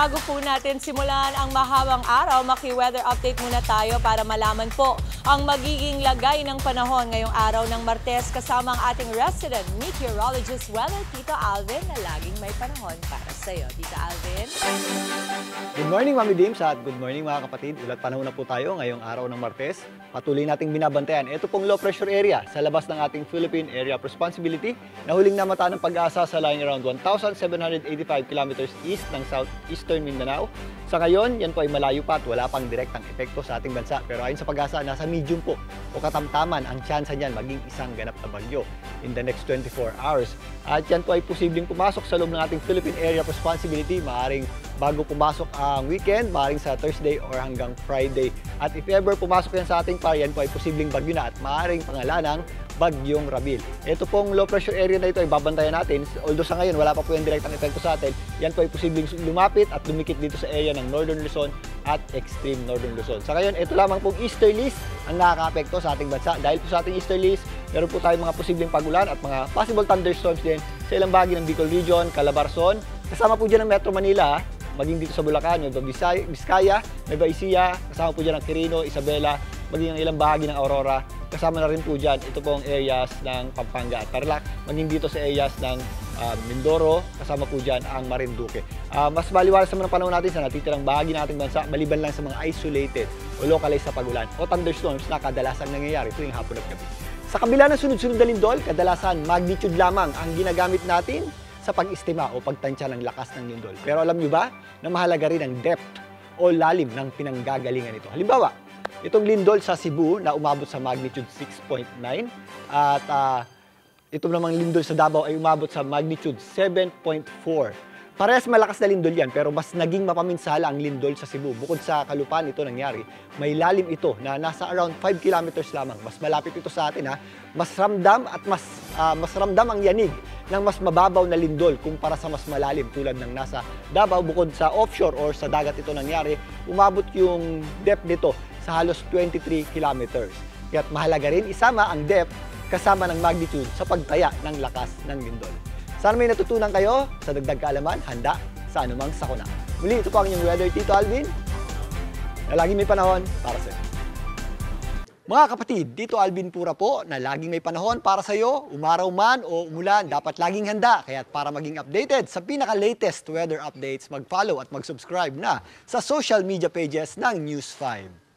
Bago po natin simulan ang mahabang araw, maki-weather update muna tayo para malaman po ang magiging lagay ng panahon ngayong araw ng Martes kasama ang ating resident meteorologist weather Tito Alvin na laging may panahon para sa iyo. Tito Alvin? Good morning, Mami Dims, at good morning mga kapatid. Ulat panahon na po tayo ngayong araw ng Martes. Patuloy nating binabantayan. Ito pong low pressure area sa labas ng ating Philippine Area of Responsibility na huling namataan ng pag-asa sa lying around 1,785 kilometers east ng southeastern Mindanao. Sa ngayon, yan po ay malayo pa at wala pang direktang epekto sa ating bansa. Pero ayon sa pag-asa, nasa medium po o katamtaman ang tsansa niyan maging isang ganap na bagyo in the next 24 hours. At yan po ay posibleng pumasok sa loob ng ating Philippine Area of Responsibility, maaring bago pumasok ang weekend, maaring sa Thursday or hanggang Friday. At if ever pumasok yan sa ating par, yan po ay posibleng bagyo na at maaring pangalanang Bagyong Rabil. Ito pong low pressure area na ito ay babantayan natin. Although sa ngayon wala pa po yung direktang epekto sa atin, yan po ay posibleng lumapit at lumikit dito sa area ng Northern Luzon at extreme Northern Luzon. Sa ngayon, ito lamang pong easterlies ang nakaka-apekto sa ating bansa. Dahil po sa ating easterlies, meron po tayong mga posibleng pagulan at mga possible thunderstorms din sa ilang bahagi ng Bicol Region, Calabarzon. Kasama po dyan ang Metro Manila, maging dito sa Bulacan, Nueva Vizcaya, Nueva Ecija, kasama po dyan ang Quirino, Isabela, maging ang ilang bahagi ng Aurora. Kasama na rin po dyan, ito pong areas ng Pampanga at Tarlac, maging dito sa areas ng Mindoro, kasama po dyan ang Marinduque. Mas maliwalas naman ang panahon natin sa natitirang bahagi ng ating bansa, maliban lang sa mga isolated o localized na pagulan o thunderstorms na kadalasang nangyayari tuwing hapon at gabi. Sa kabila ng sunod-sunod na lindol, kadalasan magnitude lamang ang ginagamit natin sa pag-estima o pagtansya ng lakas ng lindol. Pero alam nyo ba na mahalaga rin ang depth o lalim ng pinanggagalingan ito? Halimbawa, itong lindol sa Cebu na umabot sa magnitude 6.9 at ito namang lindol sa Davao ay umabot sa magnitude 7.4. Parehas malakas na lindol yan pero mas naging mapaminsala ang lindol sa Cebu. Bukod sa kalupaan ito nangyari, may lalim ito na nasa around 5 kilometers lamang. Mas malapit ito sa atin ha. Mas ramdam at mas ramdam ang yanig ng mas mababaw na lindol kumpara sa mas malalim tulad ng nasa Davao. Bukod sa offshore or sa dagat ito nangyari, umabot yung depth nito sa halos 23 kilometers. Kaya't mahalaga rin isama ang depth kasama ng magnitude sa pagtaya ng lakas ng lindol. Sana may natutunan kayo sa dagdag kaalaman, handa sa anumang sakuna. Muli, ito po ang inyong weather Tito Alvin na laging may panahon para sa iyo. Mga kapatid, Tito Alvin Pura po na laging may panahon para sa iyo, umaraw man o umulan, dapat laging handa. Kaya't para maging updated sa pinaka-latest weather updates, mag-follow at mag-subscribe na sa social media pages ng News 5.